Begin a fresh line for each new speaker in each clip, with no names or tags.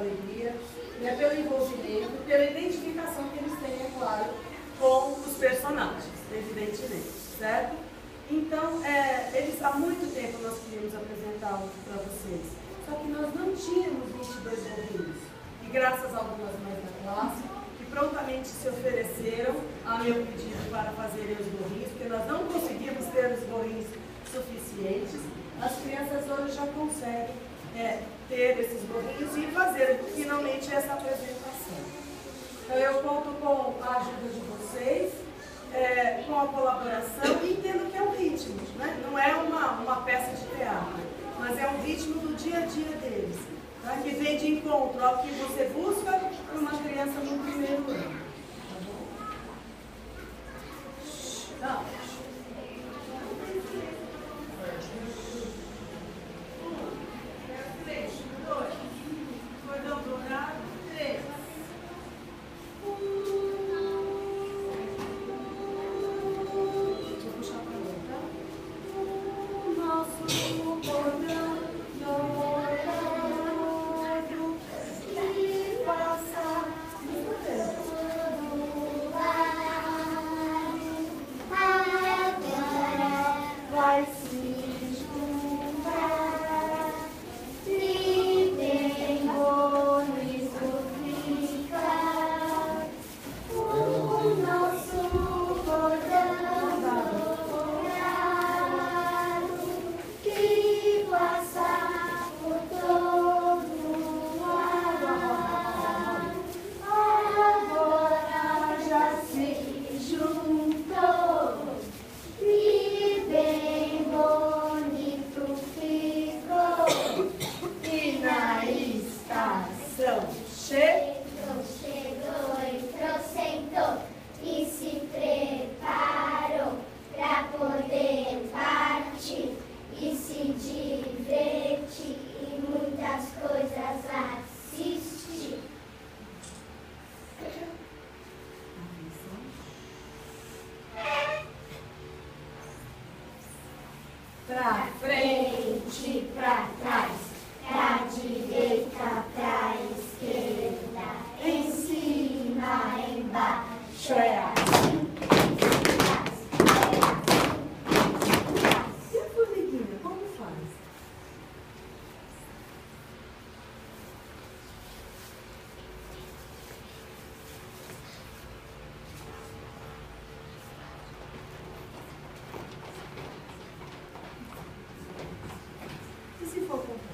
alegria, né, pelo envolvimento, pela identificação que eles têm, é claro, com os personagens, evidentemente, certo? Então, eles há muito tempo nós queríamos apresentá-los para vocês, só que nós não tínhamos 22 gorrinhos, e graças a algumas mães da classe, que prontamente se ofereceram ao meu pedido para fazerem os gorrinhos, porque nós não conseguimos ter os gorrinhos suficientes, as crianças hoje já conseguem ter esses gorrinhos e fazer finalmente essa apresentação. Então eu conto com a ajuda de vocês, com a colaboração, e entendo que é um ritmo, né? Não é uma peça de teatro, mas é um ritmo do dia a dia deles, tá? Que vem de encontro ao que você busca para uma criança no primeiro ano. Tá bom? Não. Pra frente, pra trás, pra direita, pra esquerda, em cima, embaixo, é assim. E a formiguinha, como faz? E se for comprar?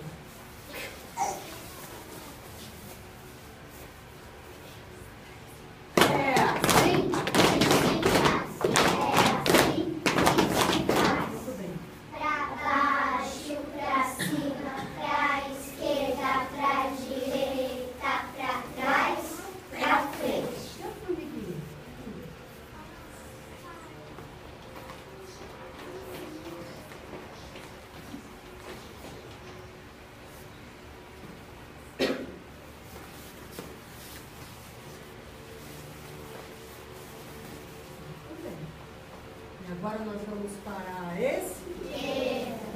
Agora nós vamos para esse,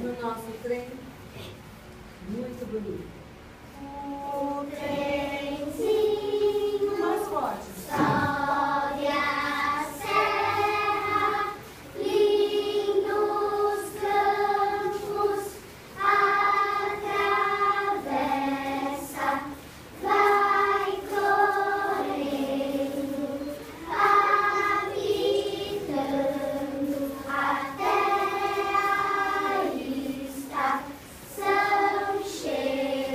no nosso trem, muito bonito. O trenzinho mais forte. Sobe a serra, lindos campos, atravessa, vai correndo, habitando até a estação cheia.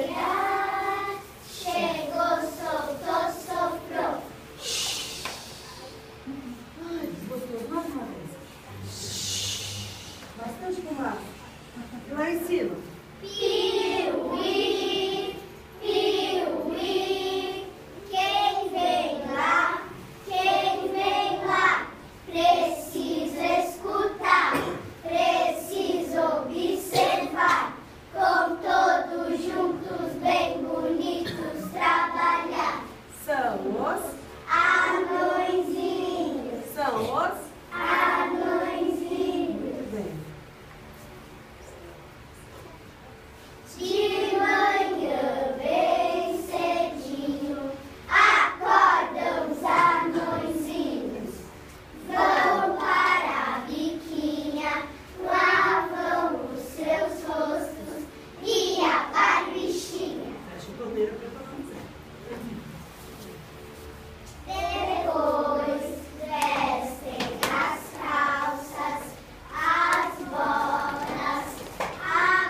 inteira para economizar.
Depois vestem as calças, as botas,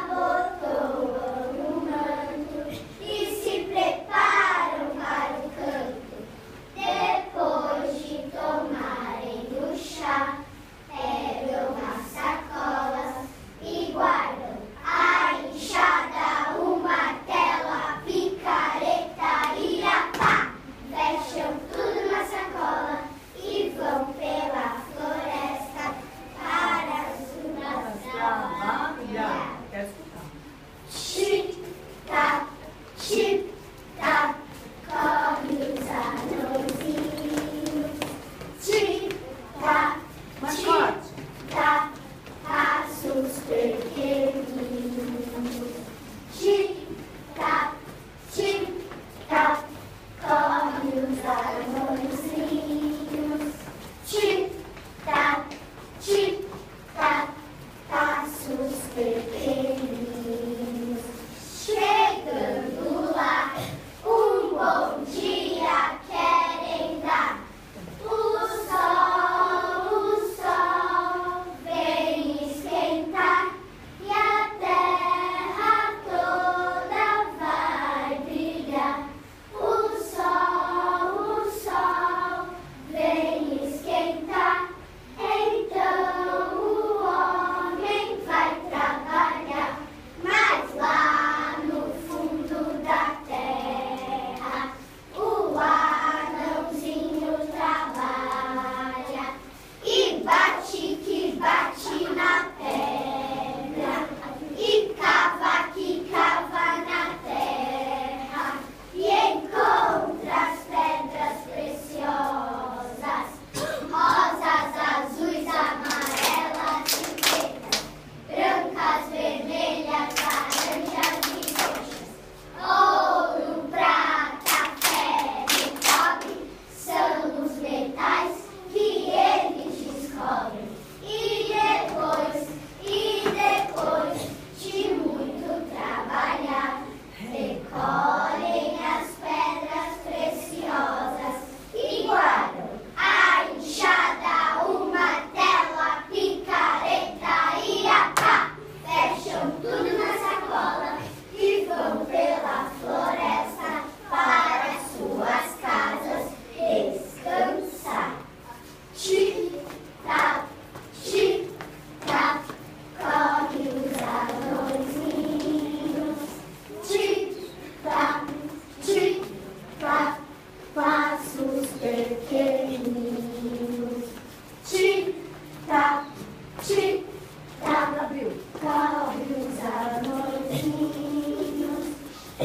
abotoam o manto e se preparam para o canto. Depois de tomarem o chá, pegam as sacolas e guardam a enxada, o martelo, a picareta e a pá. Fecham tudo na sacola e vão pela floresta para
Trabalhar. Quer escutar?
Chip-tap, chip-tap, corre os anõezinhos. Chip-tap,
Mais forte.
chip-tap, passos pequeninos. Chip-tap, chip-tap, corre os anõezinhos. Chip-tap, chip-tap, passos pequeninos. Chegando lá, um bom dia querem dar. O sol vem esquentar e a terra toda vai brilhar. O sol vem esquentar, então o homem vai trabalhar. Mas lá no fundo da terra, o anãozinho trabalha e bate que bate na pedra e cava que cava na terra e encontra as pedras preciosas, rosas, azuis, amarelas e pretas, brancas, vermelhas, laranjas e roxas, ouro, prata, ferro, cobre, são os metais que eles descobrem. E depois de muito trabalhar, recolhem as pedras preciosas e guardam a enxada, o martelo, a picareta e a pá. Fecham tudo na sacola e vão pela floresta para suas casas descansar. Chip-tap, chip-tap, corre os anõezinhos. Chip-tap, chip-tap, passos pequeninos. Chip-tap, chip-tap,
Abriu.
corre os anõezinhos.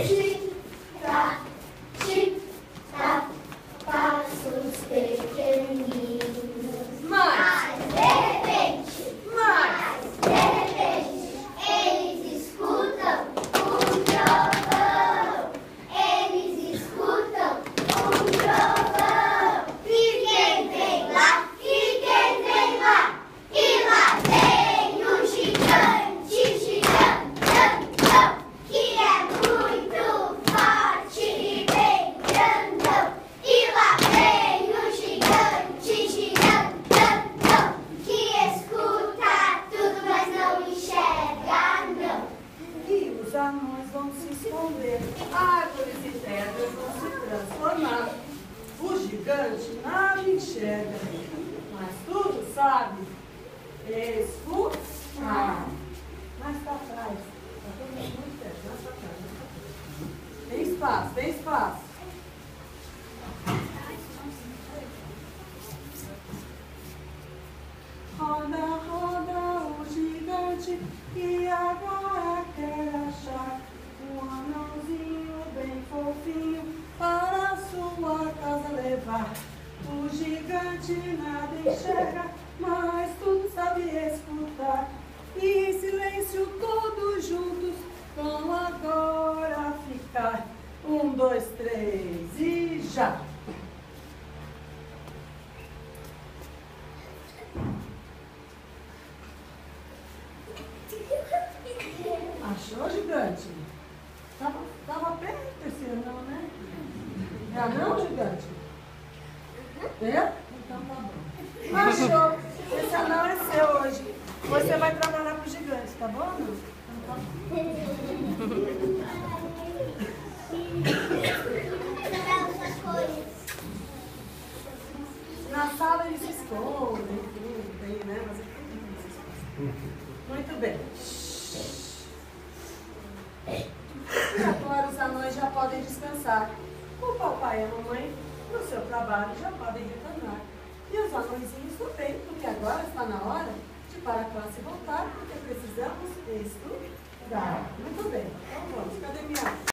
Chip-tap, chip-tap, passos pequeninos.
Mais.
De repente, eles escutam um trovão. Eles escutam um trovão. E quem vem lá? E quem vem lá? E lá vem o gigante, gigantão, que é muito forte e bem grandão. E lá vem o gigante, gigantão, que escuta tudo, mas não enxerga, não.
E os anões vão se esconder, árvores e pedras vão se transformar. O gigante nada enxerga, mas tudo sabe escutar. Mais para trás. Está todo mundo muito perto, mais para trás. Tem espaço, tem espaço. Roda, roda o gigante e agora quer achar um anãozinho bem fofinho para sua casa levar. O gigante nada enxerga, mas tudo sabe escutar. E em silêncio todos juntos vão agora ficar. 1, 2, 3 e já! Achou, gigante? Tava perto esse ano. Tá não, gigante? É? Então tá bom. Achou? Esse anão é seu hoje. Você vai trabalhar pro gigante, tá bom, não? Então tá bom. Na sala eles se escondem, tudo bem, né? Mas aqui não se esconde. Muito bem. E agora os anões já podem descansar. O papai e a mamãe, no seu trabalho, já podem retornar. E os anõezinhos também, porque agora está na hora de para a classe voltar, porque precisamos estudar. Muito bem. Então vamos. Cadê minha